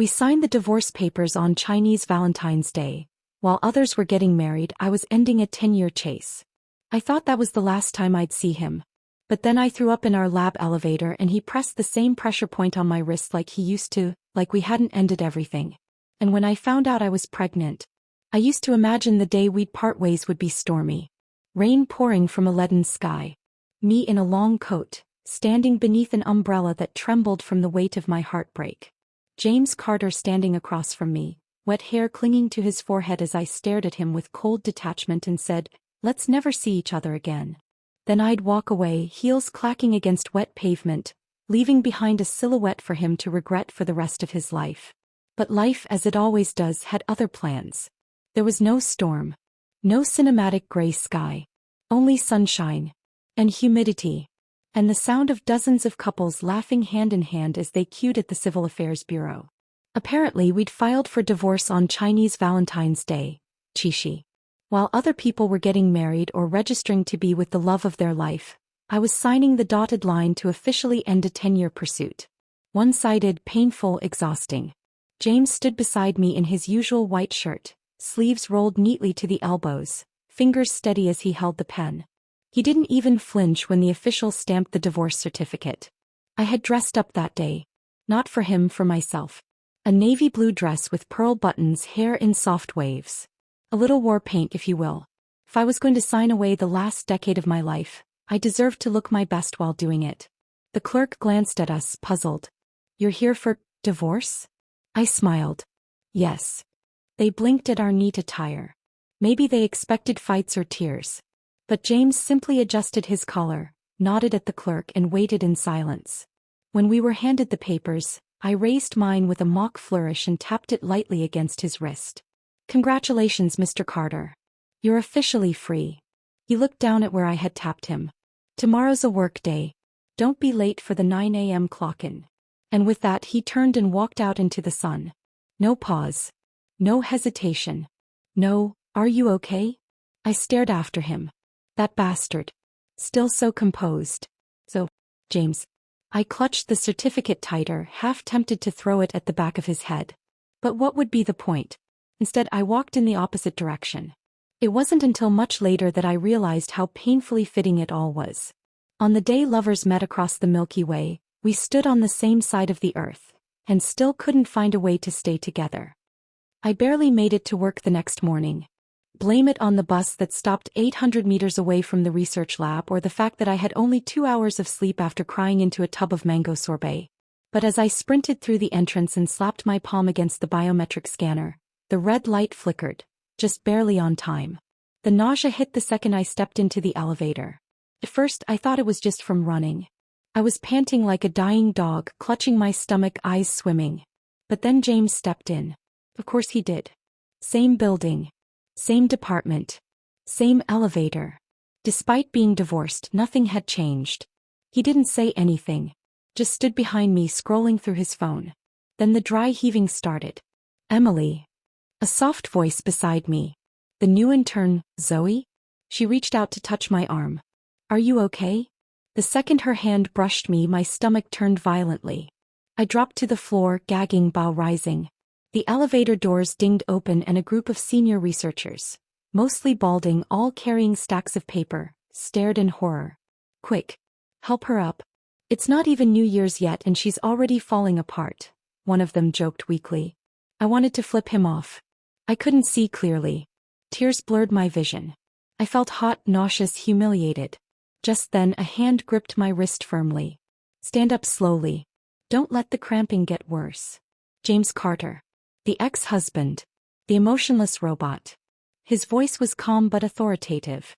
We signed the divorce papers on Chinese Valentine's Day. While others were getting married, I was ending a 10-year chase. I thought that was the last time I'd see him. But then I threw up in our lab elevator and he pressed the same pressure point on my wrist like he used to, like we hadn't ended everything. And when I found out I was pregnant, I used to imagine the day we'd part ways would be stormy. Rain pouring from a leaden sky. Me in a long coat, standing beneath an umbrella that trembled from the weight of my heartbreak. James Carter standing across from me, wet hair clinging to his forehead as I stared at him with cold detachment and said, "Let's never see each other again." Then I'd walk away, heels clacking against wet pavement, leaving behind a silhouette for him to regret for the rest of his life. But life, as it always does, had other plans. There was no storm. No cinematic gray sky. Only sunshine. And humidity. And the sound of dozens of couples laughing hand in hand as they queued at the Civil Affairs Bureau. Apparently we'd filed for divorce on Chinese Valentine's Day, Chishi. While other people were getting married or registering to be with the love of their life, I was signing the dotted line to officially end a 10-year pursuit. One-sided, painful, exhausting. James stood beside me in his usual white shirt, sleeves rolled neatly to the elbows, fingers steady as he held the pen. He didn't even flinch when the official stamped the divorce certificate. I had dressed up that day. Not for him, for myself. A navy blue dress with pearl buttons, hair in soft waves. A little war paint, if you will. If I was going to sign away the last decade of my life, I deserved to look my best while doing it. The clerk glanced at us, puzzled. "You're here for divorce?" I smiled. Yes. They blinked at our neat attire. Maybe they expected fights or tears. But James simply adjusted his collar, nodded at the clerk and waited in silence. When we were handed the papers, I raised mine with a mock flourish and tapped it lightly against his wrist. "Congratulations, Mr. Carter. You're officially free." He looked down at where I had tapped him. "Tomorrow's a work day. Don't be late for the 9 a.m. clock-in." And with that he turned and walked out into the sun. No pause. No hesitation. No, "Are you okay?" I stared after him. That bastard. Still so composed. "So, James." I clutched the certificate tighter, half tempted to throw it at the back of his head. But what would be the point? Instead, I walked in the opposite direction. It wasn't until much later that I realized how painfully fitting it all was. On the day lovers met across the Milky Way, we stood on the same side of the earth, and still couldn't find a way to stay together. I barely made it to work the next morning. Blame it on the bus that stopped 800 meters away from the research lab or the fact that I had only 2 hours of sleep after crying into a tub of mango sorbet. But as I sprinted through the entrance and slapped my palm against the biometric scanner, the red light flickered, just barely on time. The nausea hit the second I stepped into the elevator. At first I thought it was just from running. I was panting like a dying dog, clutching my stomach, eyes swimming. But then James stepped in. Of course he did. Same building. Same department. Same elevator. Despite being divorced, nothing had changed. He didn't say anything. Just stood behind me scrolling through his phone. Then the dry heaving started. "Emily." A soft voice beside me. The new intern, Zoe? She reached out to touch my arm. "Are you okay?" The second her hand brushed me, my stomach turned violently. I dropped to the floor, gagging, bow rising. The elevator doors dinged open and a group of senior researchers, mostly balding, all carrying stacks of paper, stared in horror. "Quick. Help her up. It's not even New Year's yet and she's already falling apart," one of them joked weakly. I wanted to flip him off. I couldn't see clearly. Tears blurred my vision. I felt hot, nauseous, humiliated. Just then a hand gripped my wrist firmly. "Stand up slowly. Don't let the cramping get worse." James Carter. The ex-husband. The emotionless robot. His voice was calm but authoritative.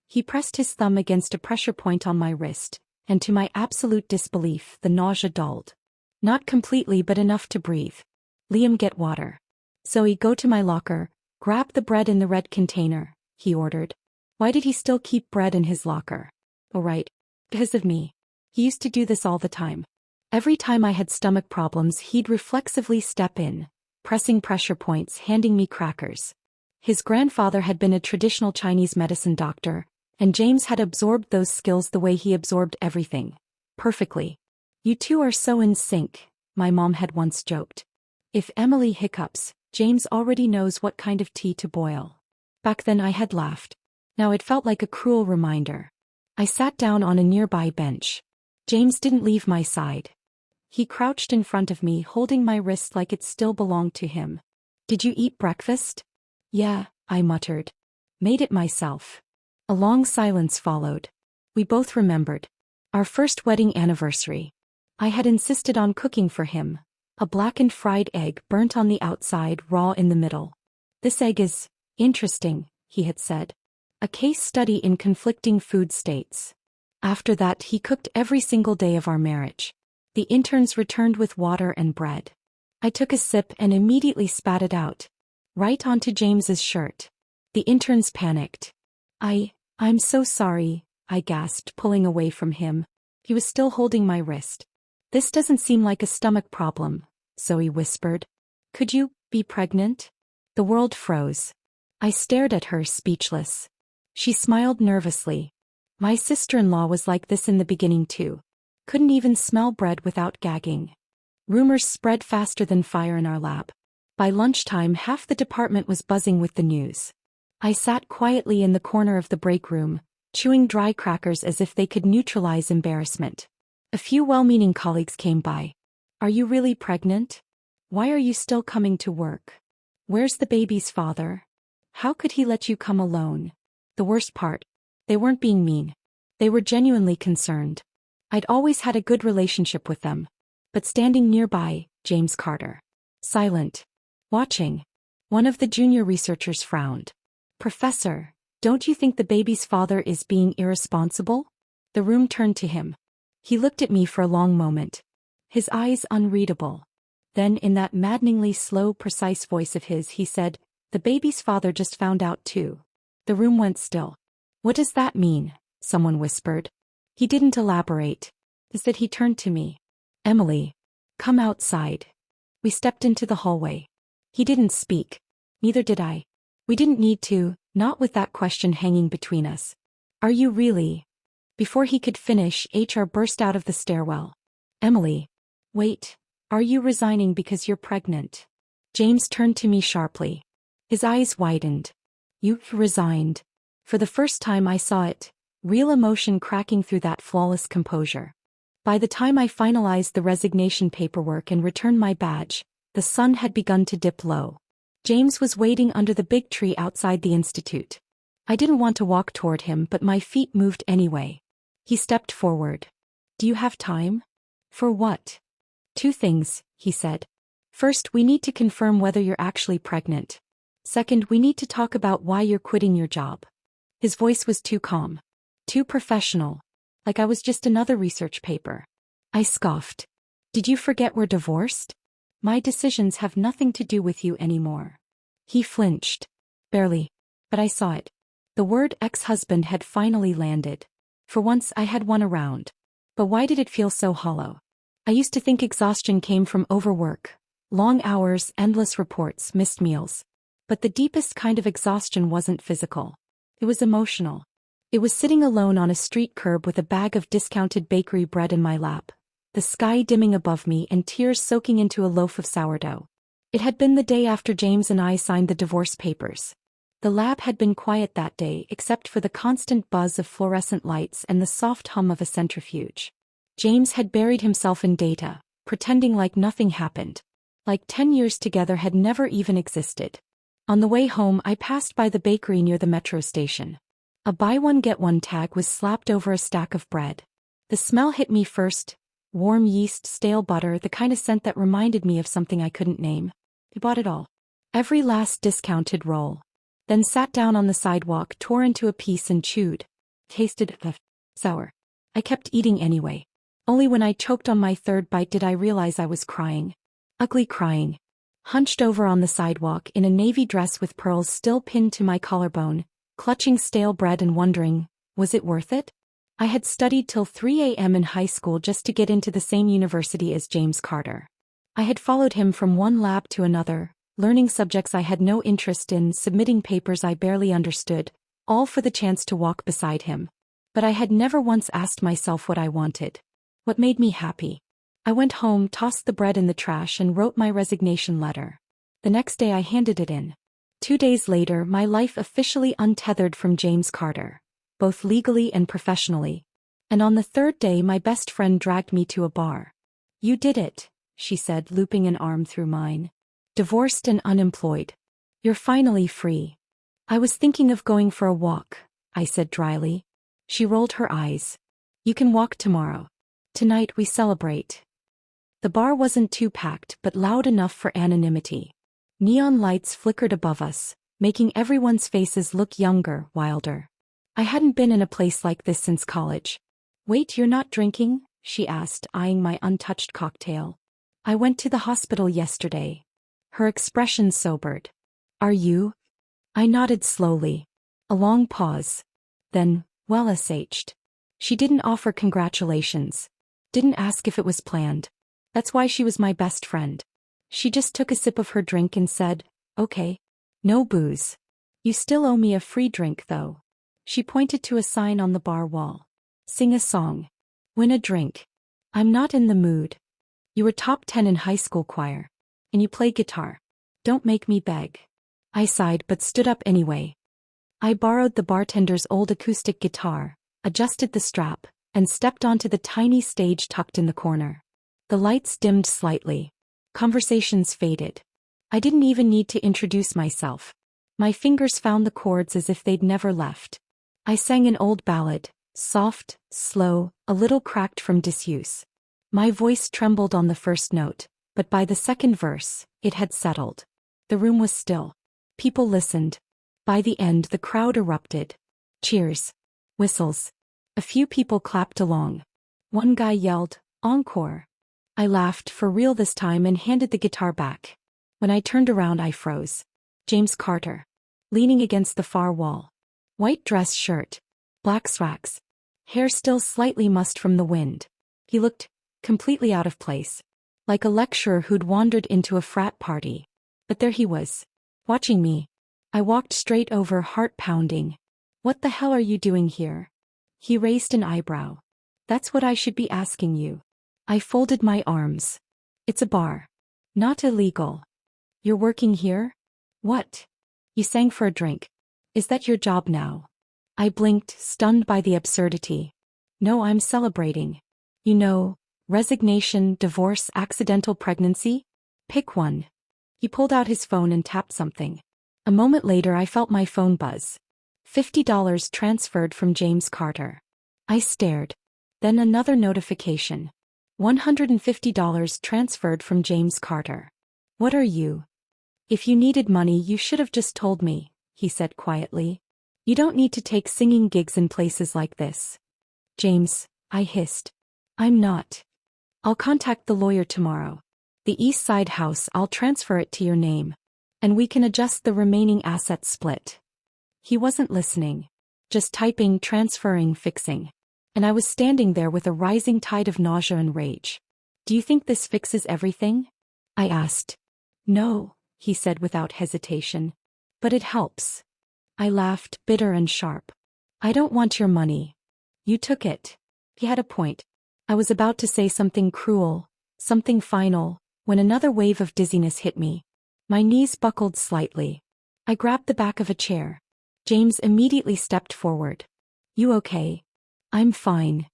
He pressed his thumb against a pressure point on my wrist, and to my absolute disbelief, the nausea dulled. Not completely but enough to breathe. "Liam, get water." "Zoe, go to my locker, grab the bread in the red container," he ordered. Why did he still keep bread in his locker? Oh right. Because of me. He used to do this all the time. Every time I had stomach problems, he'd reflexively step in, pressing pressure points, handing me crackers. His grandfather had been a traditional Chinese medicine doctor, and James had absorbed those skills the way he absorbed everything. Perfectly. "You two are so in sync," my mom had once joked. If Emily hiccups, James already knows what kind of tea to boil. Back then I had laughed. Now it felt like a cruel reminder. I sat down on a nearby bench. James didn't leave my side. He crouched in front of me, holding my wrist like it still belonged to him. "Did you eat breakfast?" "Yeah," I muttered. "Made it myself." A long silence followed. We both remembered. Our first wedding anniversary. I had insisted on cooking for him. A blackened fried egg burnt on the outside, raw in the middle. "This egg is interesting," he had said. "A case study in conflicting food states." After that he cooked every single day of our marriage. The interns returned with water and bread. I took a sip and immediately spat it out. Right onto James's shirt. The interns panicked. I'm so sorry," I gasped, pulling away from him. He was still holding my wrist. "This doesn't seem like a stomach problem," Zoe whispered. "Could you be pregnant?" The world froze. I stared at her, speechless. She smiled nervously. "My sister-in-law was like this in the beginning too. Couldn't even smell bread without gagging." Rumors spread faster than fire in our lab. By lunchtime, half the department was buzzing with the news. I sat quietly in the corner of the break room, chewing dry crackers as if they could neutralize embarrassment. A few well-meaning colleagues came by. "Are you really pregnant? Why are you still coming to work? Where's the baby's father? How could he let you come alone?" The worst part, they weren't being mean. They were genuinely concerned. I'd always had a good relationship with them. But standing nearby, James Carter. Silent. Watching. One of the junior researchers frowned. "Professor, don't you think the baby's father is being irresponsible?" The room turned to him. He looked at me for a long moment. His eyes unreadable. Then in that maddeningly slow, precise voice of his he said, "The baby's father just found out too." The room went still. "What does that mean?" someone whispered. He didn't elaborate. Instead he turned to me. "Emily, come outside." We stepped into the hallway. He didn't speak. Neither did I. We didn't need to, not with that question hanging between us. "Are you really?" Before he could finish, HR burst out of the stairwell. "Emily. Wait. Are you resigning because you're pregnant?" James turned to me sharply. His eyes widened. "You've resigned." For the first time I saw it. Real emotion cracking through that flawless composure. By the time I finalized the resignation paperwork and returned my badge, the sun had begun to dip low. James was waiting under the big tree outside the institute. I didn't want to walk toward him, but my feet moved anyway. He stepped forward. "Do you have time?" "For what?" "Two things," he said. "First, we need to confirm whether you're actually pregnant. Second, we need to talk about why you're quitting your job." His voice was too calm. Too professional. Like I was just another research paper. I scoffed. "Did you forget we're divorced? My decisions have nothing to do with you anymore." He flinched. Barely. But I saw it. The word ex-husband had finally landed. For once I had won a round. But why did it feel so hollow? I used to think exhaustion came from overwork. Long hours, endless reports, missed meals. But the deepest kind of exhaustion wasn't physical. It was emotional. It was sitting alone on a street curb with a bag of discounted bakery bread in my lap, the sky dimming above me and tears soaking into a loaf of sourdough. It had been the day after James and I signed the divorce papers. The lab had been quiet that day except for the constant buzz of fluorescent lights and the soft hum of a centrifuge. James had buried himself in data, pretending like nothing happened. Like 10 years together had never even existed. On the way home I passed by the bakery near the metro station. A buy-one-get-one tag was slapped over a stack of bread. The smell hit me first. Warm yeast, stale butter, the kind of scent that reminded me of something I couldn't name. I bought it all. Every last discounted roll. Then sat down on the sidewalk, tore into a piece and chewed. Tasted sour. I kept eating anyway. Only when I choked on my third bite did I realize I was crying. Ugly crying. Hunched over on the sidewalk in a navy dress with pearls still pinned to my collarbone, clutching stale bread and wondering, was it worth it? I had studied till 3 a.m. in high school just to get into the same university as James Carter. I had followed him from one lab to another, learning subjects I had no interest in, submitting papers I barely understood, all for the chance to walk beside him. But I had never once asked myself what I wanted. What made me happy? I went home, tossed the bread in the trash, and wrote my resignation letter. The next day I handed it in. 2 days later, my life officially untethered from James Carter, both legally and professionally. And on the third day, my best friend dragged me to a bar. "You did it," she said, looping an arm through mine. "Divorced and unemployed. You're finally free." "I was thinking of going for a walk," I said dryly. She rolled her eyes. "You can walk tomorrow. Tonight we celebrate." The bar wasn't too packed but loud enough for anonymity. Neon lights flickered above us, making everyone's faces look younger, wilder. I hadn't been in a place like this since college. "Wait, you're not drinking?" she asked, eyeing my untouched cocktail. "I went to the hospital yesterday." Her expression sobered. "Are you?" I nodded slowly. A long pause. Then, "Well, SH'd. She didn't offer congratulations. Didn't ask if it was planned. That's why she was my best friend. She just took a sip of her drink and said, 'Okay. No booze. You still owe me a free drink, though.'" She pointed to a sign on the bar wall. "Sing a song. Win a drink." "I'm not in the mood." "You were top 10 in high school choir. And you play guitar. Don't make me beg." I sighed but stood up anyway. I borrowed the bartender's old acoustic guitar, adjusted the strap, and stepped onto the tiny stage tucked in the corner. The lights dimmed slightly. Conversations faded. I didn't even need to introduce myself. My fingers found the chords as if they'd never left. I sang an old ballad, soft, slow, a little cracked from disuse. My voice trembled on the first note, but by the second verse, it had settled. The room was still. People listened. By the end, the crowd erupted. Cheers. Whistles. A few people clapped along. One guy yelled, "Encore." I laughed, for real this time, and handed the guitar back. When I turned around, I froze. James Carter. Leaning against the far wall. White dress shirt. Black slacks. Hair still slightly mussed from the wind. He looked completely out of place. Like a lecturer who'd wandered into a frat party. But there he was. Watching me. I walked straight over, heart pounding. "What the hell are you doing here?" He raised an eyebrow. "That's what I should be asking you." I folded my arms. "It's a bar. Not illegal." "You're working here?" "What?" "You sang for a drink. Is that your job now?" I blinked, stunned by the absurdity. "No, I'm celebrating. You know, resignation, divorce, accidental pregnancy? Pick one." He pulled out his phone and tapped something. A moment later, I felt my phone buzz. $50 transferred from James Carter. I stared. Then another notification. $150 transferred from James Carter. "What are you?" "If you needed money, you should have just told me," he said quietly. "You don't need to take singing gigs in places like this." "James," I hissed. "I'm not. I'll contact the lawyer tomorrow. The East Side house, I'll transfer it to your name. And we can adjust the remaining assets split." He wasn't listening. Just typing, transferring, fixing. And I was standing there with a rising tide of nausea and rage. "Do you think this fixes everything?" I asked. "No," he said without hesitation. "But it helps." I laughed, bitter and sharp. "I don't want your money. You took it." He had a point. I was about to say something cruel, something final, when another wave of dizziness hit me. My knees buckled slightly. I grabbed the back of a chair. James immediately stepped forward. "You okay?" "I'm fine."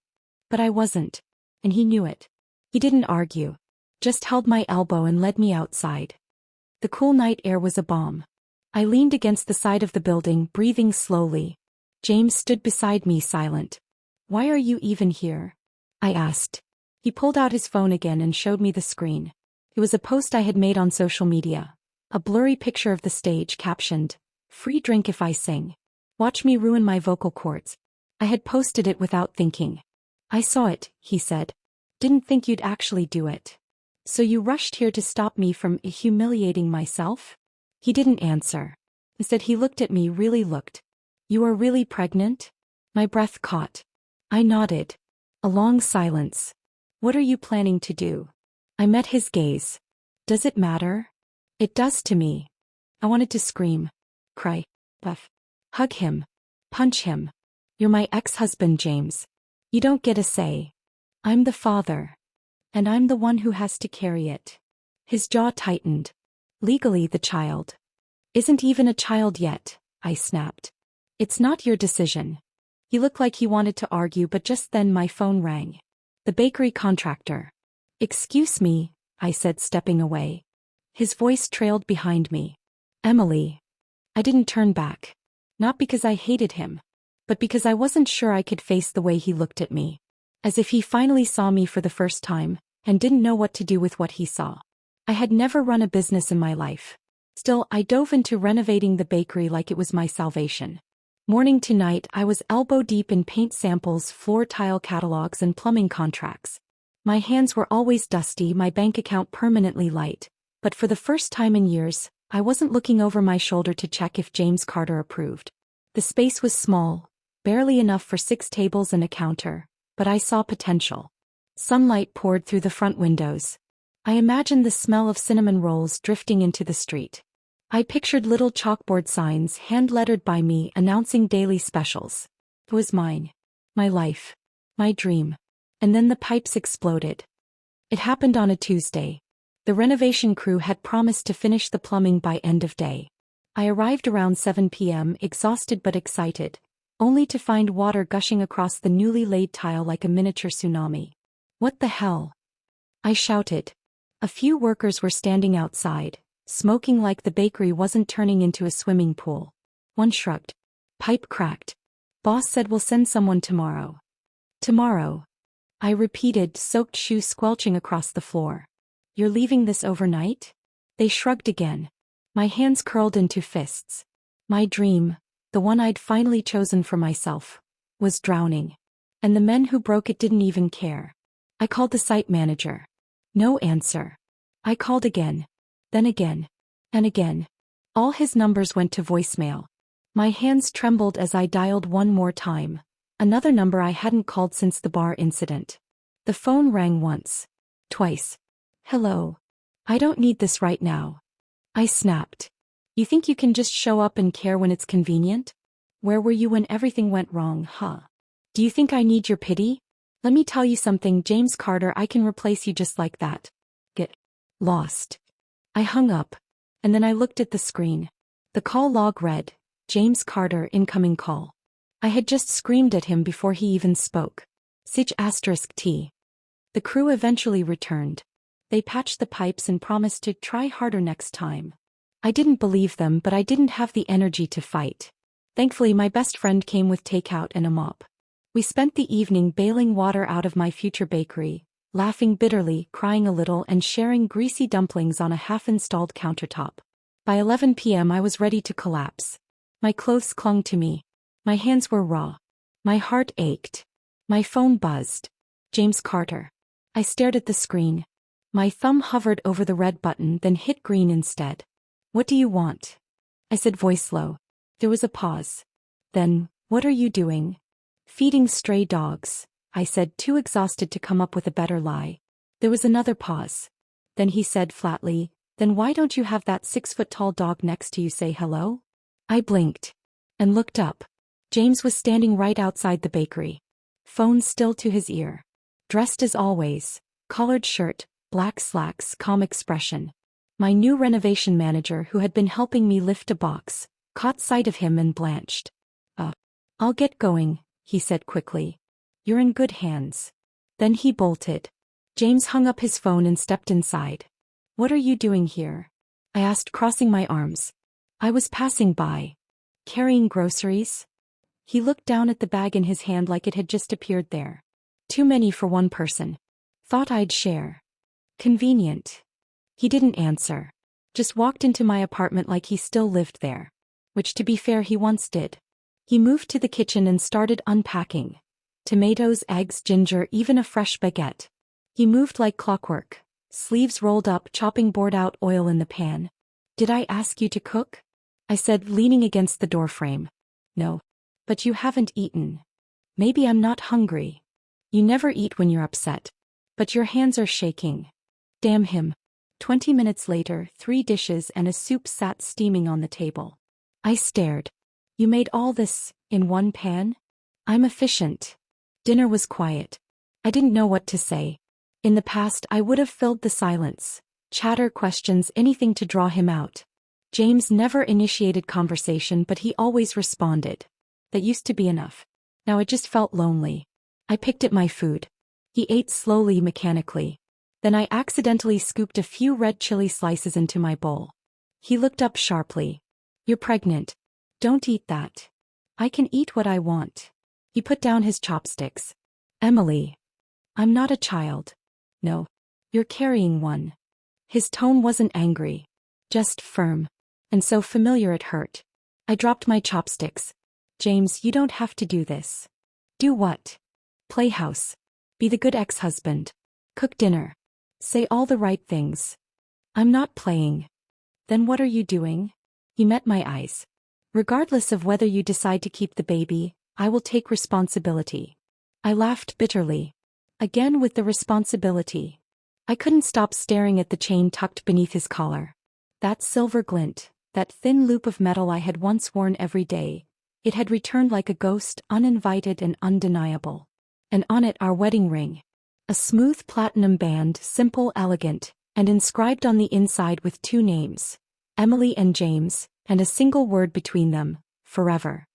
But I wasn't. And he knew it. He didn't argue. Just held my elbow and led me outside. The cool night air was a balm. I leaned against the side of the building, breathing slowly. James stood beside me, silent. "Why are you even here?" I asked. He pulled out his phone again and showed me the screen. It was a post I had made on social media. A blurry picture of the stage captioned, "Free drink if I sing. Watch me ruin my vocal cords." I had posted it without thinking. "I saw it," he said. "Didn't think you'd actually do it. So you rushed here to stop me from humiliating myself?" He didn't answer. Instead, he looked at me, really looked. "You are really pregnant?" My breath caught. I nodded. A long silence. "What are you planning to do?" I met his gaze. "Does it matter?" "It does to me." I wanted to scream. Cry. Puff. Hug him. Punch him. "You're my ex-husband, James. You don't get a say. I'm the father." And I'm the one who has to carry it. His jaw tightened. Legally, the child isn't even a child yet, I snapped. It's not your decision. He looked like he wanted to argue, but just then my phone rang. The bakery contractor. Excuse me, I said, stepping away. His voice trailed behind me. Emily. I didn't turn back. Not because I hated him, but because I wasn't sure I could face the way he looked at me. As if he finally saw me for the first time, and didn't know what to do with what he saw. I had never run a business in my life. Still, I dove into renovating the bakery like it was my salvation. Morning to night, I was elbow-deep in paint samples, floor tile catalogs, and plumbing contracts. My hands were always dusty, my bank account permanently light, but for the first time in years, I wasn't looking over my shoulder to check if James Carter approved. The space was small, barely enough for 6 tables and a counter, but I saw potential. Sunlight poured through the front windows. I imagined the smell of cinnamon rolls drifting into the street. I pictured little chalkboard signs hand-lettered by me announcing daily specials. It was mine. My life. My dream. And then the pipes exploded. It happened on a Tuesday. The renovation crew had promised to finish the plumbing by end of day. I arrived around 7 p.m., exhausted but excited, only to find water gushing across the newly laid tile like a miniature tsunami. What the hell? I shouted. A few workers were standing outside, smoking like the bakery wasn't turning into a swimming pool. One shrugged. Pipe cracked. Boss said we'll send someone tomorrow. Tomorrow. I repeated, soaked shoes squelching across the floor. You're leaving this overnight? They shrugged again. My hands curled into fists. My dream, the one I'd finally chosen for myself, was drowning. And the men who broke it didn't even care. I called the site manager. No answer. I called again. Then again. And again. All his numbers went to voicemail. My hands trembled as I dialed one more time. Another number I hadn't called since the bar incident. The phone rang once. Twice. Hello. I don't need this right now. I snapped. You think you can just show up and care when it's convenient? Where were you when everything went wrong, huh? Do you think I need your pity? Let me tell you something, James Carter, I can replace you just like that. Get lost. I hung up. And then I looked at the screen. The call log read, James Carter, incoming call. I had just screamed at him before he even spoke. *T. The crew eventually returned. They patched the pipes and promised to try harder next time. I didn't believe them, but I didn't have the energy to fight. Thankfully, my best friend came with takeout and a mop. We spent the evening bailing water out of my future bakery, laughing bitterly, crying a little, and sharing greasy dumplings on a half-installed countertop. By 11 p.m. I was ready to collapse. My clothes clung to me. My hands were raw. My heart ached. My phone buzzed. James Carter. I stared at the screen. My thumb hovered over the red button, then hit green instead. What do you want? I said, voice low. There was a pause. Then, what are you doing? Feeding stray dogs, I said, too exhausted to come up with a better lie. There was another pause. Then he said flatly, then why don't you have that 6-foot-tall dog next to you say hello? I blinked. And looked up. James was standing right outside the bakery. Phone still to his ear. Dressed as always. Collared shirt, black slacks, calm expression. My new renovation manager, who had been helping me lift a box, caught sight of him and blanched. I'll get going, he said quickly. You're in good hands. Then he bolted. James hung up his phone and stepped inside. What are you doing here? I asked, crossing my arms. I was passing by. Carrying groceries? He looked down at the bag in his hand like it had just appeared there. Too many for one person. Thought I'd share. Convenient. He didn't answer. Just walked into my apartment like he still lived there. Which, to be fair, he once did. He moved to the kitchen and started unpacking. Tomatoes, eggs, ginger, even a fresh baguette. He moved like clockwork. Sleeves rolled up, chopping board out, oil in the pan. Did I ask you to cook? I said, leaning against the doorframe. No. But you haven't eaten. Maybe I'm not hungry. You never eat when you're upset. But your hands are shaking. Damn him. 20 minutes later, 3 dishes and a soup sat steaming on the table. I stared. You made all this, in one pan? I'm efficient. Dinner was quiet. I didn't know what to say. In the past, I would have filled the silence. Chatter, questions, anything to draw him out. James never initiated conversation, but he always responded. That used to be enough. Now it just felt lonely. I picked at my food. He ate slowly, mechanically. Then I accidentally scooped a few red chili slices into my bowl. He looked up sharply. You're pregnant. Don't eat that. I can eat what I want. He put down his chopsticks. Emily. I'm not a child. No. You're carrying one. His tone wasn't angry. Just firm. And so familiar it hurt. I dropped my chopsticks. James, you don't have to do this. Do what? Play house. Be the good ex-husband. Cook dinner. Say all the right things. I'm not playing. Then what are you doing? He met my eyes. Regardless of whether you decide to keep the baby, I will take responsibility. I laughed bitterly. Again with the responsibility. I couldn't stop staring at the chain tucked beneath his collar. That silver glint, that thin loop of metal I had once worn every day, it had returned like a ghost, uninvited and undeniable. And on it our wedding ring. A smooth platinum band, simple, elegant, and inscribed on the inside with two names, Emily and James, and a single word between them, forever.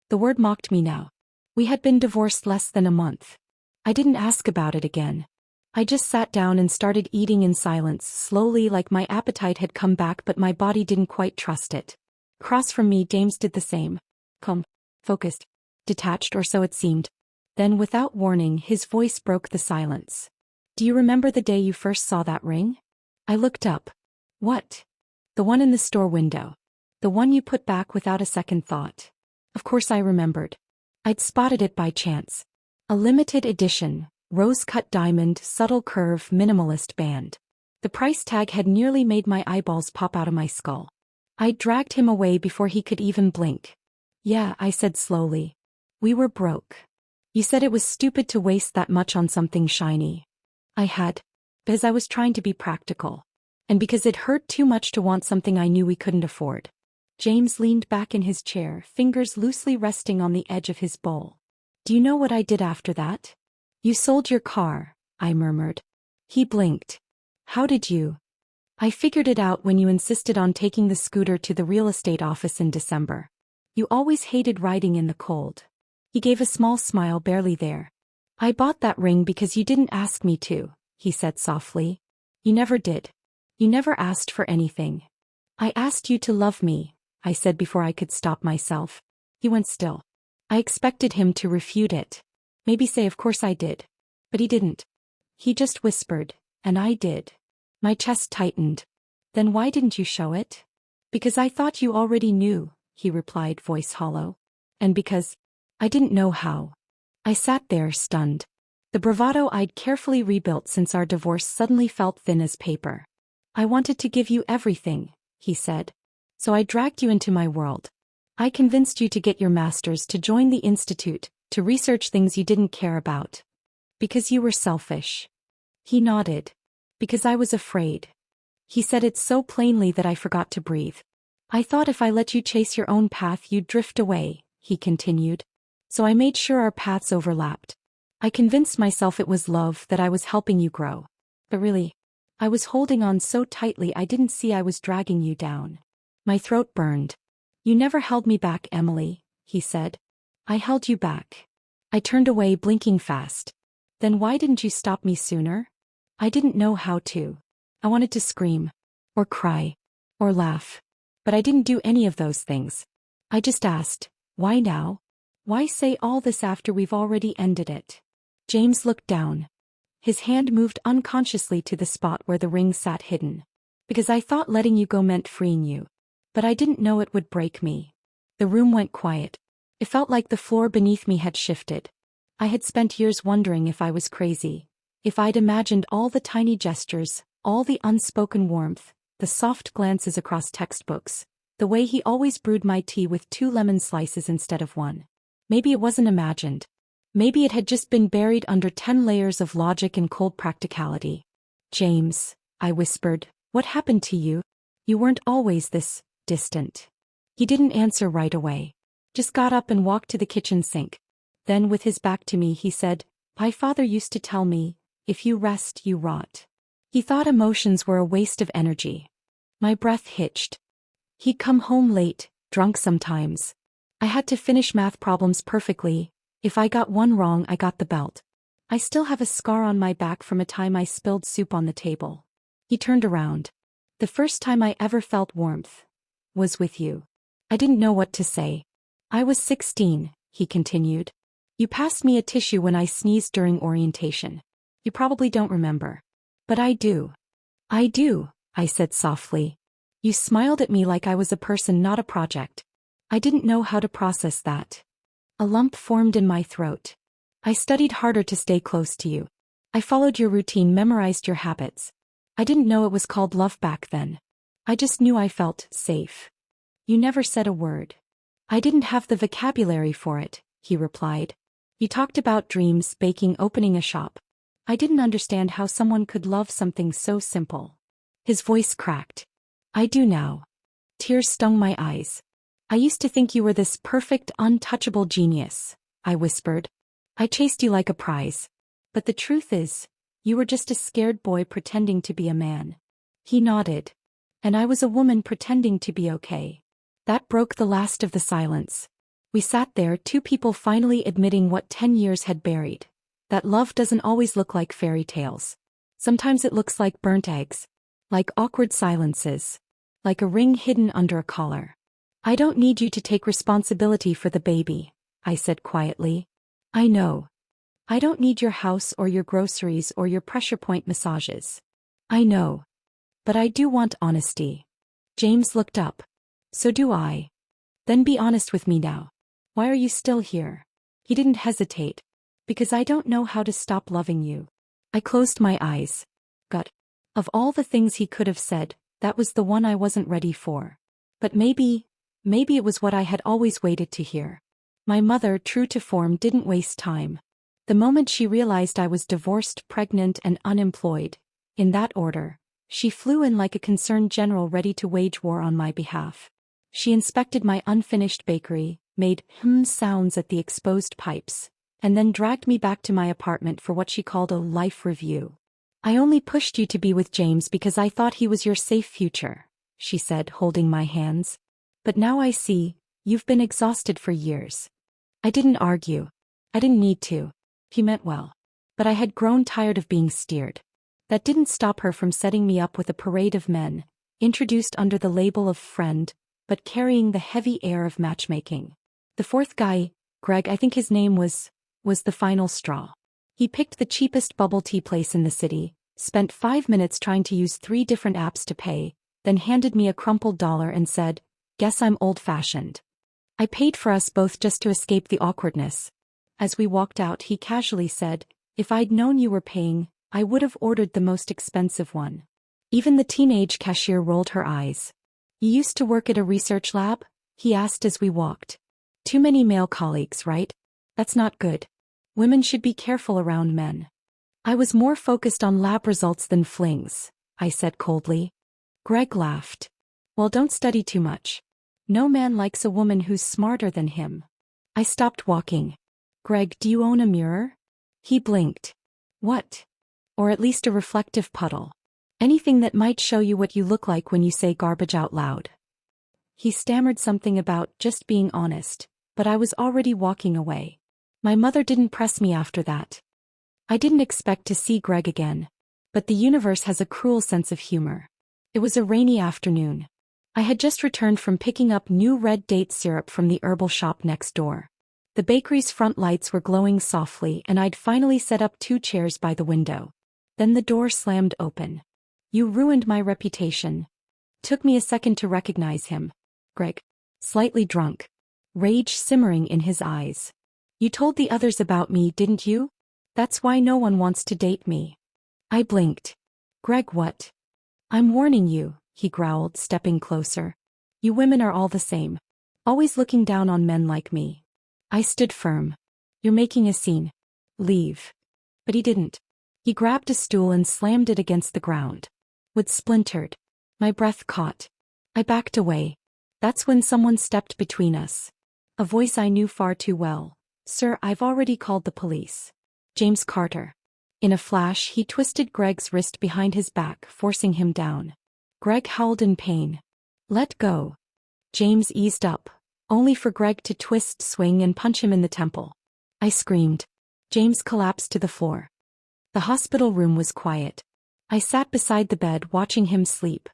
The word mocked me now. We had been divorced less than a month. I didn't ask about it again. I just sat down and started eating in silence, slowly, like my appetite had come back, but my body didn't quite trust it. Across from me, James did the same. Calm, focused, detached, or so it seemed. Then, without warning, his voice broke the silence. Do you remember the day you first saw that ring? I looked up. What? The one in the store window. The one you put back without a second thought. Of course I remembered. I'd spotted it by chance. A limited edition, rose-cut diamond, subtle curve, minimalist band. The price tag had nearly made my eyeballs pop out of my skull. I dragged him away before he could even blink. Yeah, I said slowly. We were broke. You said it was stupid to waste that much on something shiny. I had. Because I was trying to be practical. And because it hurt too much to want something I knew we couldn't afford. James leaned back in his chair, fingers loosely resting on the edge of his bowl. Do you know what I did after that? You sold your car, I murmured. He blinked. How did you? I figured it out when you insisted on taking the scooter to the real estate office in December. You always hated riding in the cold. He gave a small smile, barely there. I bought that ring because you didn't ask me to, he said softly. You never did. You never asked for anything. I asked you to love me, I said before I could stop myself. He went still. I expected him to refute it. Maybe say of course I did. But he didn't. He just whispered, and I did. My chest tightened. Then why didn't you show it? Because I thought you already knew, he replied, voice hollow. And because I didn't know how. I sat there, stunned. The bravado I'd carefully rebuilt since our divorce suddenly felt thin as paper. I wanted to give you everything, he said. So I dragged you into my world. I convinced you to get your master's, to join the institute, to research things you didn't care about. Because you were selfish. He nodded. Because I was afraid. He said it so plainly that I forgot to breathe. I thought if I let you chase your own path you'd drift away, he continued. So I made sure our paths overlapped. I convinced myself it was love, that I was helping you grow. But really, I was holding on so tightly I didn't see I was dragging you down. My throat burned. You never held me back, Emily, he said. I held you back. I turned away, blinking fast. Then why didn't you stop me sooner? I didn't know how to. I wanted to scream. Or cry. Or laugh. But I didn't do any of those things. I just asked, why now? Why say all this after we've already ended it? James looked down. His hand moved unconsciously to the spot where the ring sat hidden. Because I thought letting you go meant freeing you. But I didn't know it would break me. The room went quiet. It felt like the floor beneath me had shifted. I had spent years wondering if I was crazy. If I'd imagined all the tiny gestures, all the unspoken warmth, the soft glances across textbooks, the way he always brewed my tea with 2 lemon slices instead of 1. Maybe it wasn't imagined. Maybe it had just been buried under 10 layers of logic and cold practicality. James, I whispered, what happened to you? You weren't always this distant. He didn't answer right away. Just got up and walked to the kitchen sink. Then with his back to me he said, my father used to tell me, If you rest, you rot. He thought emotions were a waste of energy. My breath hitched. He'd come home late, drunk sometimes. I had to finish math problems perfectly. If I got one wrong, I got the belt. I still have a scar on my back from a time I spilled soup on the table. He turned around. The first time I ever felt warmth was with you. I didn't know what to say. I was 16, he continued. You passed me a tissue when I sneezed during orientation. You probably don't remember. But I do. I do, I said softly. You smiled at me like I was a person, not a project. I didn't know how to process that. A lump formed in my throat. I studied harder to stay close to you. I followed your routine, memorized your habits. I didn't know it was called love back then. I just knew I felt safe. You never said a word. I didn't have the vocabulary for it, he replied. You talked about dreams, baking, opening a shop. I didn't understand how someone could love something so simple. His voice cracked. I do now. Tears stung my eyes. I used to think you were this perfect, untouchable genius, I whispered. I chased you like a prize. But the truth is, you were just a scared boy pretending to be a man. He nodded. And I was a woman pretending to be okay. That broke the last of the silence. We sat there, two people finally admitting what 10 years had buried. That love doesn't always look like fairy tales. Sometimes it looks like burnt eggs. Like awkward silences. Like a ring hidden under a collar. I don't need you to take responsibility for the baby, I said quietly. I know. I don't need your house or your groceries or your pressure point massages. I know. But I do want honesty. James looked up. So do I. Then be honest with me now. Why are you still here? He didn't hesitate. Because I don't know how to stop loving you. I closed my eyes. Gut. Of all the things he could have said, that was the one I wasn't ready for. But maybe it was what I had always waited to hear. My mother, true to form, didn't waste time. The moment she realized I was divorced, pregnant, and unemployed, in that order, she flew in like a concerned general ready to wage war on my behalf. She inspected my unfinished bakery, made sounds at the exposed pipes, and then dragged me back to my apartment for what she called a life review. I only pushed you to be with James because I thought he was your safe future, she said, holding my hands. But now I see, you've been exhausted for years. I didn't argue. I didn't need to. He meant well. But I had grown tired of being steered. That didn't stop her from setting me up with a parade of men, introduced under the label of friend, but carrying the heavy air of matchmaking. The fourth guy, Greg, I think his name was the final straw. He picked the cheapest bubble tea place in the city, spent 5 minutes trying to use 3 different apps to pay, then handed me a crumpled dollar and said, "Guess I'm old-fashioned." I paid for us both just to escape the awkwardness. As we walked out, he casually said, "If I'd known you were paying, I would have ordered the most expensive one." Even the teenage cashier rolled her eyes. "You used to work at a research lab?" he asked as we walked. "Too many male colleagues, right? That's not good. Women should be careful around men." "I was more focused on lab results than flings," I said coldly. Greg laughed. "Well, don't study too much. No man likes a woman who's smarter than him." I stopped walking. "Greg, do you own a mirror?" He blinked. "What?" "Or at least a reflective puddle. Anything that might show you what you look like when you say garbage out loud." He stammered something about just being honest, but I was already walking away. My mother didn't press me after that. I didn't expect to see Greg again. But the universe has a cruel sense of humor. It was a rainy afternoon. I had just returned from picking up new red date syrup from the herbal shop next door. The bakery's front lights were glowing softly and I'd finally set up 2 chairs by the window. Then the door slammed open. "You ruined my reputation." Took me a second to recognize him. Greg. Slightly drunk. Rage simmering in his eyes. "You told the others about me, didn't you? That's why no one wants to date me." I blinked. "Greg, what?" "I'm warning you," he growled, stepping closer. "You women are all the same. Always looking down on men like me." I stood firm. "You're making a scene. Leave." But he didn't. He grabbed a stool and slammed it against the ground. Wood splintered. My breath caught. I backed away. That's when someone stepped between us. A voice I knew far too well. "Sir, I've already called the police." James Carter. In a flash, he twisted Greg's wrist behind his back, forcing him down. Greg howled in pain. Let go. James eased up, only for Greg to twist, swing, and punch him in the temple. I screamed. James collapsed to the floor. The hospital room was quiet. I sat beside the bed watching him sleep.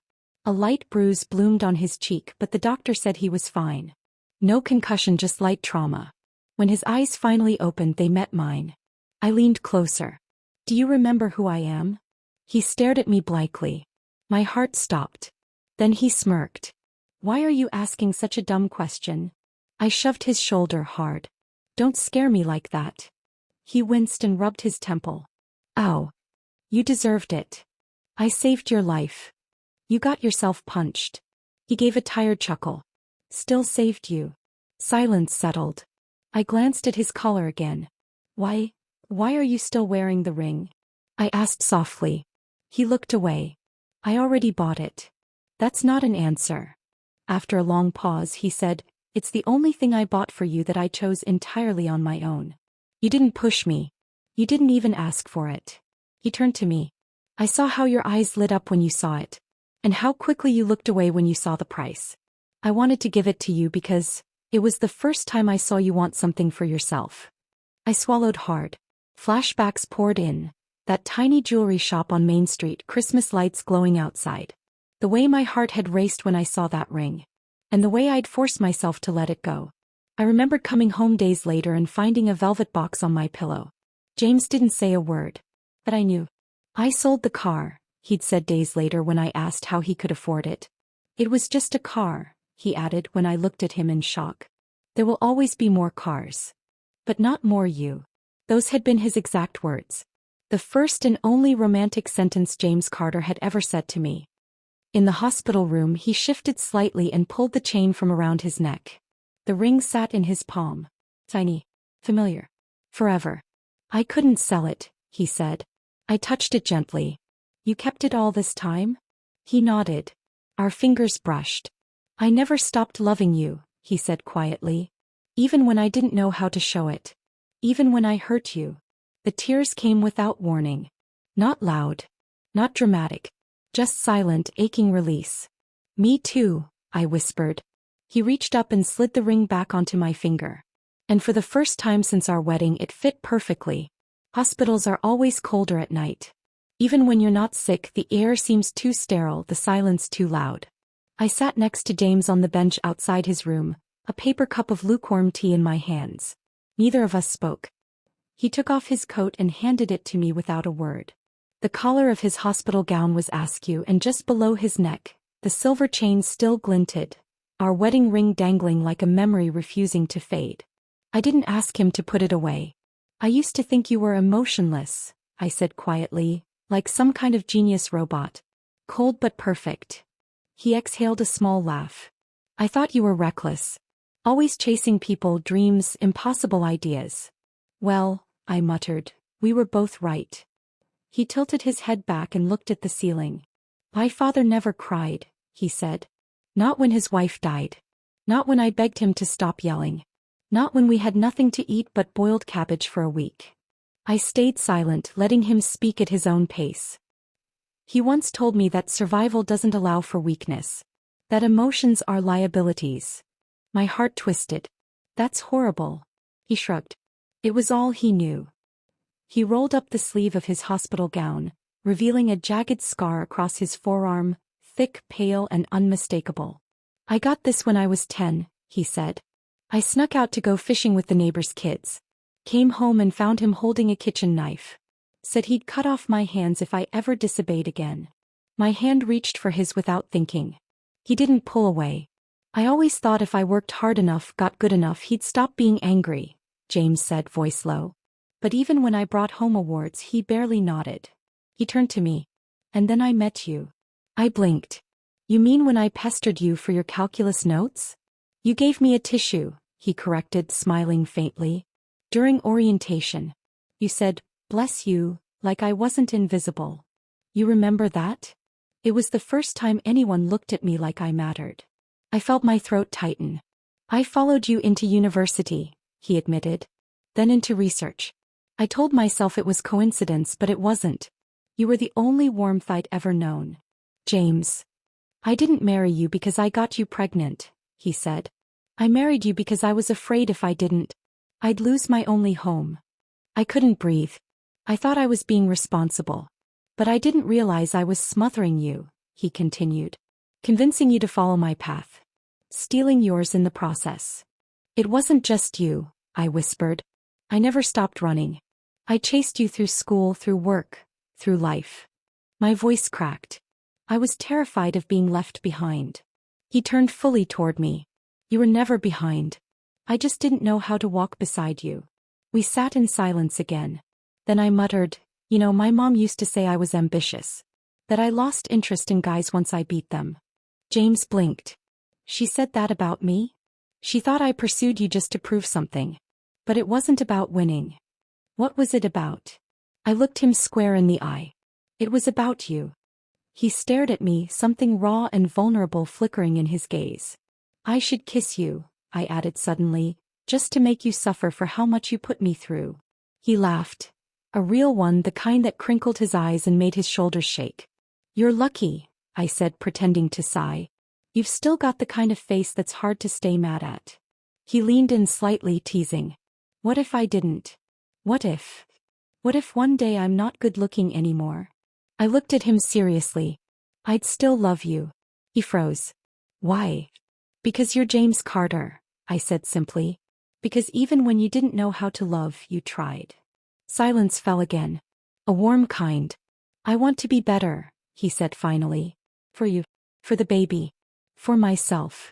A light bruise bloomed on his cheek, but the doctor said he was fine. No concussion, just light trauma. When his eyes finally opened, they met mine. I leaned closer. Do you remember who I am? He stared at me blankly. My heart stopped. Then he smirked. Why are you asking such a dumb question? I shoved his shoulder hard. Don't scare me like that. He winced and rubbed his temple. Ow. You deserved it. I saved your life. You got yourself punched. He gave a tired chuckle. Still saved you. Silence settled. I glanced at his collar again. Why are you still wearing the ring? I asked softly. He looked away. I already bought it. That's not an answer. After a long pause, he said, it's the only thing I bought for you that I chose entirely on my own. You didn't push me. You didn't even ask for it. He turned to me. I saw how your eyes lit up when you saw it, and how quickly you looked away when you saw the price. I wanted to give it to you because it was the first time I saw you want something for yourself. I swallowed hard. Flashbacks poured in. That tiny jewelry shop on Main Street, Christmas lights glowing outside. The way my heart had raced when I saw that ring. And the way I'd forced myself to let it go. I remembered coming home days later and finding a velvet box on my pillow. James didn't say a word. But I knew. I sold the car, he'd said days later when I asked how he could afford it. It was just a car, he added when I looked at him in shock. There will always be more cars. But not more you. Those had been his exact words. The first and only romantic sentence James Carter had ever said to me. In the hospital room, he shifted slightly and pulled the chain from around his neck. The ring sat in his palm. Tiny. Familiar. Forever. I couldn't sell it, he said. I touched it gently. You kept it all this time? He nodded. Our fingers brushed. I never stopped loving you, he said quietly. Even when I didn't know how to show it. Even when I hurt you. The tears came without warning. Not loud. Not dramatic. Just silent, aching release. Me too, I whispered. He reached up and slid the ring back onto my finger. And for the first time since our wedding, it fit perfectly. Hospitals are always colder at night. Even when you're not sick, the air seems too sterile, the silence too loud. I sat next to James on the bench outside his room, a paper cup of lukewarm tea in my hands. Neither of us spoke. He took off his coat and handed it to me without a word. The collar of his hospital gown was askew, and just below his neck, the silver chain still glinted, our wedding ring dangling like a memory refusing to fade. I didn't ask him to put it away. I used to think you were emotionless, I said quietly, like some kind of genius robot. Cold but perfect. He exhaled a small laugh. I thought you were reckless. Always chasing people, dreams, impossible ideas. Well, I muttered, we were both right. He tilted his head back and looked at the ceiling. My father never cried, he said. Not when his wife died. Not when I begged him to stop yelling. Not when we had nothing to eat but boiled cabbage for a week. I stayed silent, letting him speak at his own pace. He once told me that survival doesn't allow for weakness. That emotions are liabilities. My heart twisted. That's horrible. He shrugged. It was all he knew. He rolled up the sleeve of his hospital gown, revealing a jagged scar across his forearm, thick, pale, and unmistakable. I got this when I was 10, he said. I snuck out to go fishing with the neighbor's kids. Came home and found him holding a kitchen knife. Said he'd cut off my hands if I ever disobeyed again. My hand reached for his without thinking. He didn't pull away. I always thought if I worked hard enough, got good enough, he'd stop being angry, James said, voice low. But even when I brought home awards, he barely nodded. He turned to me. And then I met you. I blinked. You mean when I pestered you for your calculus notes? You gave me a tissue, he corrected, smiling faintly. During orientation. You said, bless you, like I wasn't invisible. You remember that? It was the first time anyone looked at me like I mattered. I felt my throat tighten. I followed you into university, he admitted. Then into research. I told myself it was coincidence, but it wasn't. You were the only warmth I'd ever known. James. I didn't marry you because I got you pregnant, he said. I married you because I was afraid if I didn't, I'd lose my only home. I couldn't breathe. I thought I was being responsible. But I didn't realize I was smothering you, he continued. Convincing you to follow my path. Stealing yours in the process. It wasn't just you, I whispered. I never stopped running. I chased you through school, through work, through life. My voice cracked. I was terrified of being left behind. He turned fully toward me. You were never behind. I just didn't know how to walk beside you. We sat in silence again. Then I muttered, you know, my mom used to say I was ambitious. That I lost interest in guys once I beat them. James blinked. She said that about me? She thought I pursued you just to prove something. But it wasn't about winning. What was it about? I looked him square in the eye. It was about you. He stared at me, something raw and vulnerable flickering in his gaze. I should kiss you, I added suddenly, just to make you suffer for how much you put me through. He laughed. A real one, the kind that crinkled his eyes and made his shoulders shake. You're lucky, I said, pretending to sigh. You've still got the kind of face that's hard to stay mad at. He leaned in slightly, teasing. What if I didn't? What if? What if one day I'm not good-looking anymore? I looked at him seriously. I'd still love you. He froze. Why? Because you're James Carter, I said simply. Because even when you didn't know how to love, you tried. Silence fell again. A warm kind. I want to be better, he said finally. For you. For the baby. For myself.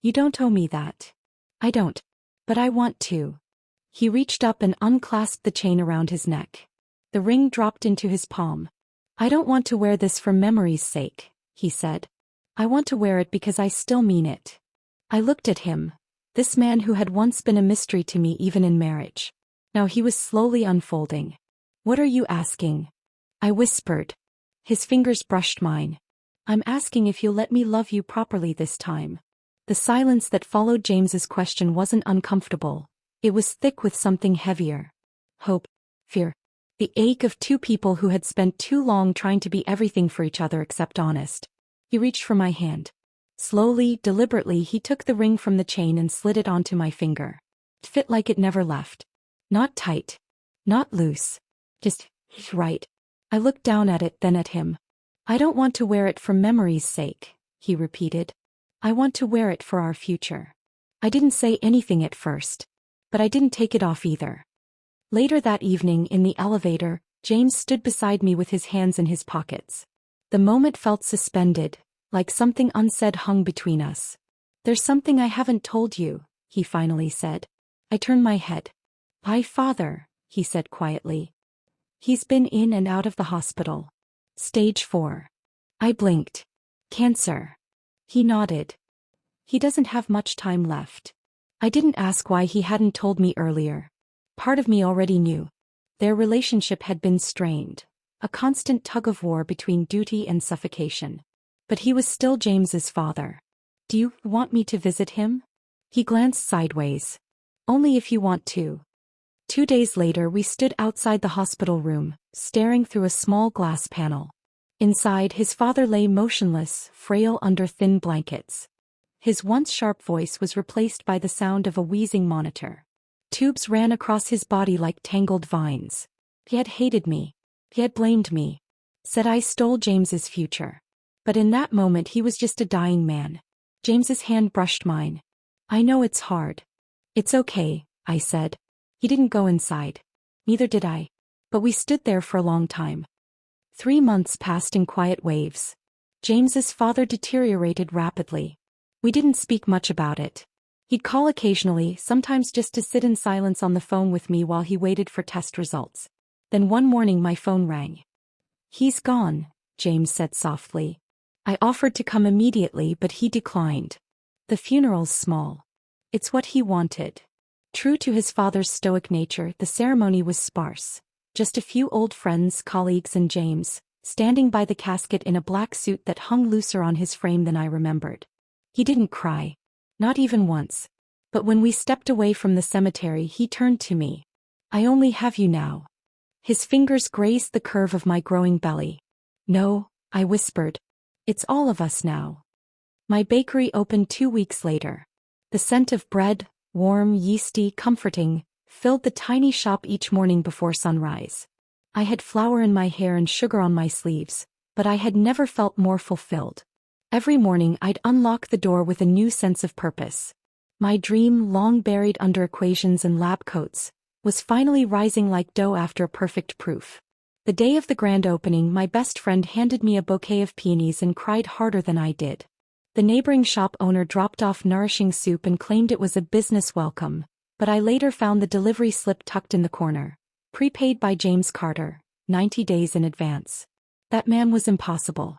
You don't owe me that. I don't. But I want to. He reached up and unclasped the chain around his neck. The ring dropped into his palm. I don't want to wear this for memory's sake, he said. I want to wear it because I still mean it. I looked at him. This man who had once been a mystery to me even in marriage. Now he was slowly unfolding. What are you asking? I whispered. His fingers brushed mine. I'm asking if you'll let me love you properly this time. The silence that followed James's question wasn't uncomfortable. It was thick with something heavier. Hope. Fear. The ache of two people who had spent too long trying to be everything for each other except honest. He reached for my hand. Slowly, deliberately, he took the ring from the chain and slid it onto my finger. It fit like it never left. Not tight. Not loose. Just right. I looked down at it, then at him. I don't want to wear it for memory's sake, he repeated. I want to wear it for our future. I didn't say anything at first. But I didn't take it off either. Later that evening in the elevator, James stood beside me with his hands in his pockets. The moment felt suspended, like something unsaid hung between us. There's something I haven't told you, he finally said. I turned my head. My father, he said quietly. He's been in and out of the hospital. Stage 4. I blinked. Cancer. He nodded. He doesn't have much time left. I didn't ask why he hadn't told me earlier. Part of me already knew. Their relationship had been strained, a constant tug-of-war between duty and suffocation. But he was still James's father. Do you want me to visit him? He glanced sideways. Only if you want to. 2 days later we stood outside the hospital room, staring through a small glass panel. Inside, his father lay motionless, frail under thin blankets. His once sharp voice was replaced by the sound of a wheezing monitor. Tubes ran across his body like tangled vines. He had hated me. He had blamed me. Said I stole James's future. But in that moment he was just a dying man. James's hand brushed mine. I know it's hard. It's okay, I said. He didn't go inside. Neither did I. But we stood there for a long time. 3 months passed in quiet waves. James's father deteriorated rapidly. We didn't speak much about it. He'd call occasionally, sometimes just to sit in silence on the phone with me while he waited for test results. Then one morning my phone rang. He's gone, James said softly. I offered to come immediately, but he declined. The funeral's small. It's what he wanted. True to his father's stoic nature, the ceremony was sparse. Just a few old friends, colleagues, and James, standing by the casket in a black suit that hung looser on his frame than I remembered. He didn't cry. Not even once. But when we stepped away from the cemetery, he turned to me. I only have you now. His fingers grazed the curve of my growing belly. No, I whispered. It's all of us now. My bakery opened 2 weeks later. The scent of bread, warm, yeasty, comforting, filled the tiny shop each morning before sunrise. I had flour in my hair and sugar on my sleeves, but I had never felt more fulfilled. Every morning I'd unlock the door with a new sense of purpose. My dream, long buried under equations and lab coats, was finally rising like dough after a perfect proof. The day of the grand opening, my best friend handed me a bouquet of peonies and cried harder than I did. The neighboring shop owner dropped off nourishing soup and claimed it was a business welcome, but I later found the delivery slip tucked in the corner. Prepaid by James Carter, 90 days in advance. That man was impossible.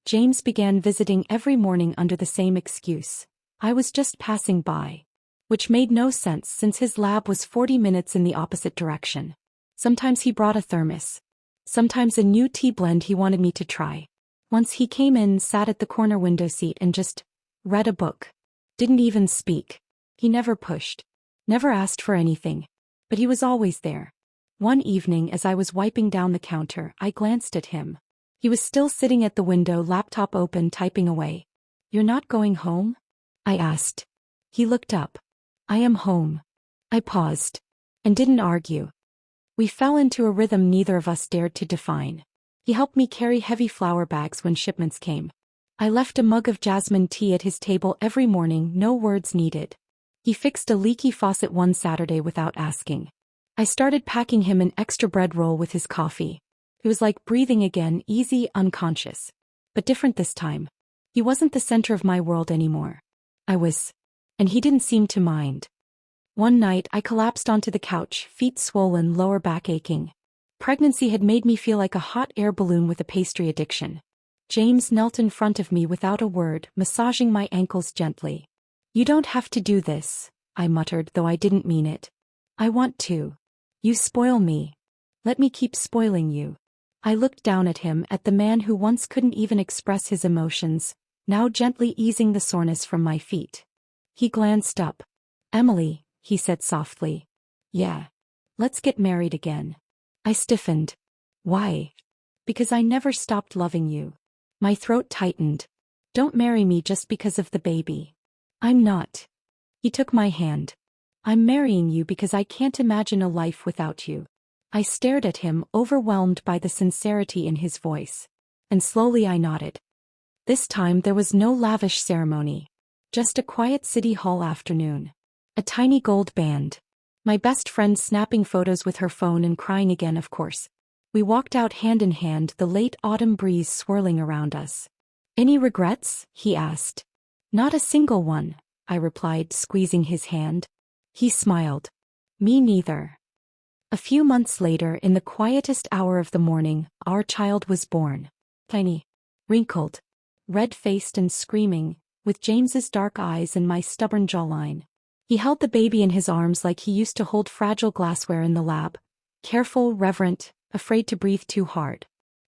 James began visiting every morning under the same excuse. I was just passing by. Which made no sense since his lab was 40 minutes in the opposite direction. Sometimes he brought a thermos. Sometimes a new tea blend he wanted me to try. Once he came in, sat at the corner window seat and just read a book. Didn't even speak. He never pushed. Never asked for anything. But he was always there. One evening as I was wiping down the counter, I glanced at him. He was still sitting at the window, laptop open, typing away. "You're not going home?" I asked. He looked up. "I am home." I paused. And didn't argue. We fell into a rhythm neither of us dared to define. He helped me carry heavy flour bags when shipments came. I left a mug of jasmine tea at his table every morning, no words needed. He fixed a leaky faucet one Saturday without asking. I started packing him an extra bread roll with his coffee. It was like breathing again, easy, unconscious. But different this time. He wasn't the center of my world anymore. I was. And he didn't seem to mind. One night I collapsed onto the couch, feet swollen, lower back aching. Pregnancy had made me feel like a hot air balloon with a pastry addiction. James knelt in front of me without a word, massaging my ankles gently. "You don't have to do this," I muttered, though I didn't mean it. "I want to. You spoil me. Let me keep spoiling you." I looked down at him, at the man who once couldn't even express his emotions, now gently easing the soreness from my feet. He glanced up. "Emily," he said softly. "Yeah. Let's get married again." I stiffened. "Why?" "Because I never stopped loving you." My throat tightened. "Don't marry me just because of the baby." "I'm not." He took my hand. "I'm marrying you because I can't imagine a life without you." I stared at him, overwhelmed by the sincerity in his voice. And slowly I nodded. This time there was no lavish ceremony. Just a quiet city hall afternoon. A tiny gold band. My best friend snapping photos with her phone and crying again, of course. We walked out hand in hand, the late autumn breeze swirling around us. "Any regrets?" he asked. "Not a single one," I replied, squeezing his hand. He smiled. "Me neither." A few months later, in the quietest hour of the morning, our child was born. Tiny. Wrinkled. Red-faced and screaming, with James's dark eyes and my stubborn jawline. He held the baby in his arms like he used to hold fragile glassware in the lab. Careful, reverent, afraid to breathe too hard.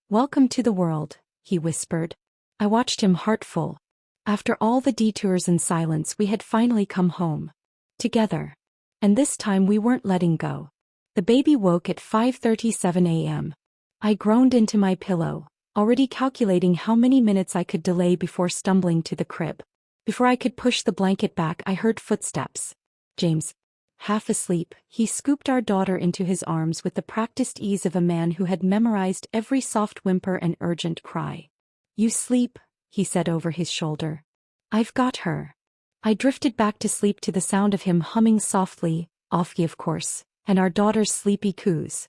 "Welcome to the world," he whispered. I watched him, heartful. After all the detours and silence, we had finally come home. Together. And this time we weren't letting go. The baby woke at 5:37 a.m. I groaned into my pillow, already calculating how many minutes I could delay before stumbling to the crib. Before I could push the blanket back, I heard footsteps. James. Half asleep, he scooped our daughter into his arms with the practiced ease of a man who had memorized every soft whimper and urgent cry. "You sleep," he said over his shoulder. "I've got her." I drifted back to sleep to the sound of him humming softly, off-key of course, and our daughter's sleepy coos.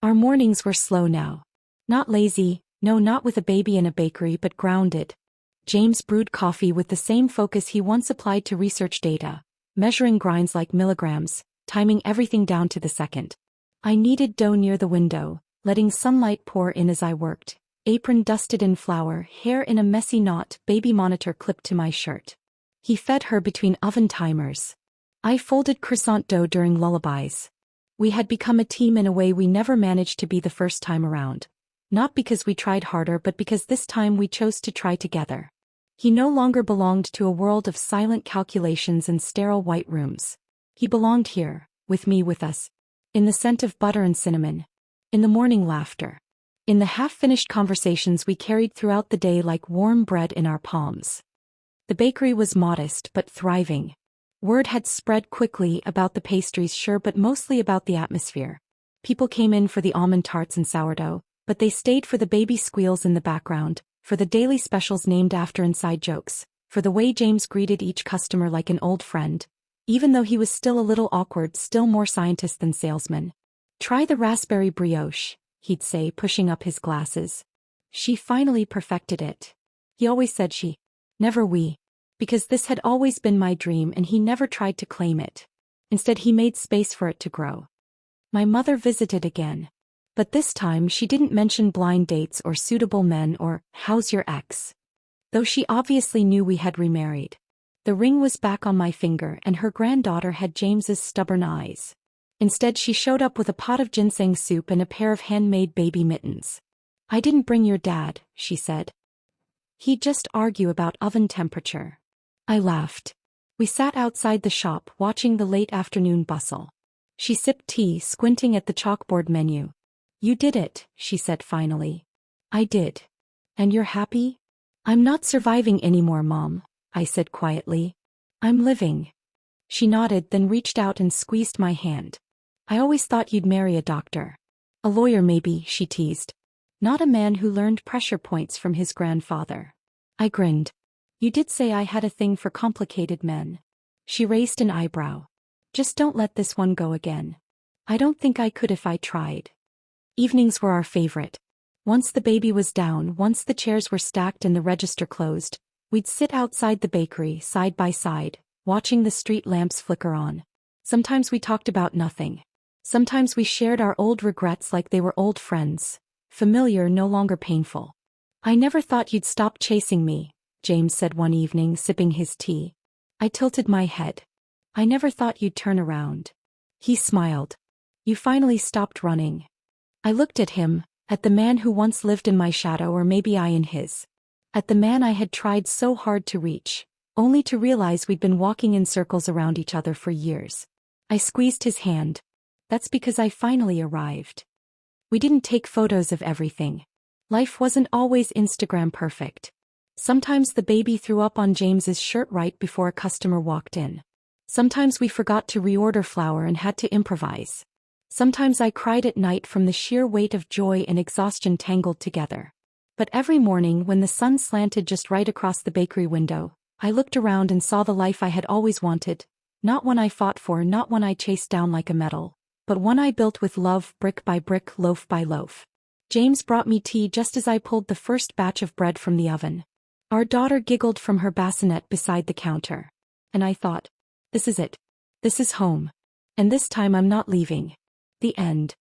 Our mornings were slow now. Not lazy, no, not with a baby in a bakery, but grounded. James brewed coffee with the same focus he once applied to research data, measuring grinds like milligrams, timing everything down to the second. I kneaded dough near the window, letting sunlight pour in as I worked, apron dusted in flour, hair in a messy knot, baby monitor clipped to my shirt. He fed her between oven timers. I folded croissant dough during lullabies. We had become a team in a way we never managed to be the first time around. Not because we tried harder, but because this time we chose to try together. He no longer belonged to a world of silent calculations and sterile white rooms. He belonged here, with me, with us. In the scent of butter and cinnamon. In the morning laughter. In the half-finished conversations we carried throughout the day like warm bread in our palms. The bakery was modest but thriving. Word had spread quickly about the pastries, sure, but mostly about the atmosphere. People came in for the almond tarts and sourdough, but they stayed for the baby squeals in the background, for the daily specials named after inside jokes, for the way James greeted each customer like an old friend. Even though he was still a little awkward, still more scientist than salesman. "Try the raspberry brioche," he'd say, pushing up his glasses. "She finally perfected it." He always said she, never we. Because this had always been my dream and he never tried to claim it. Instead he made space for it to grow. My mother visited again. But this time she didn't mention blind dates or suitable men or, "How's your ex?" Though she obviously knew we had remarried. The ring was back on my finger and her granddaughter had James's stubborn eyes. Instead she showed up with a pot of ginseng soup and a pair of handmade baby mittens. "I didn't bring your dad," she said. "He'd just argue about oven temperature." I laughed. We sat outside the shop watching the late afternoon bustle. She sipped tea, squinting at the chalkboard menu. "You did it," she said finally. "I did. And you're happy?" "I'm not surviving anymore, Mom," I said quietly. "I'm living." She nodded, then reached out and squeezed my hand. "I always thought you'd marry a doctor. A lawyer maybe," she teased. "Not a man who learned pressure points from his grandfather." I grinned. "You did say I had a thing for complicated men." She raised an eyebrow. "Just don't let this one go again." "I don't think I could if I tried." Evenings were our favorite. Once the baby was down, once the chairs were stacked and the register closed, we'd sit outside the bakery, side by side, watching the street lamps flicker on. Sometimes we talked about nothing. Sometimes we shared our old regrets like they were old friends, familiar, no longer painful. "I never thought you'd stop chasing me," James said one evening, sipping his tea. I tilted my head. "I never thought you'd turn around." He smiled. "You finally stopped running." I looked at him, at the man who once lived in my shadow, or maybe I in his. At the man I had tried so hard to reach, only to realize we'd been walking in circles around each other for years. I squeezed his hand. "That's because I finally arrived." We didn't take photos of everything. Life wasn't always Instagram perfect. Sometimes the baby threw up on James's shirt right before a customer walked in. Sometimes we forgot to reorder flour and had to improvise. Sometimes I cried at night from the sheer weight of joy and exhaustion tangled together. But every morning when the sun slanted just right across the bakery window, I looked around and saw the life I had always wanted. Not one I fought for, not one I chased down like a medal, but one I built with love, brick by brick, loaf by loaf. James brought me tea just as I pulled the first batch of bread from the oven. Our daughter giggled from her bassinet beside the counter. And I thought, this is it. This is home. And this time I'm not leaving. The end.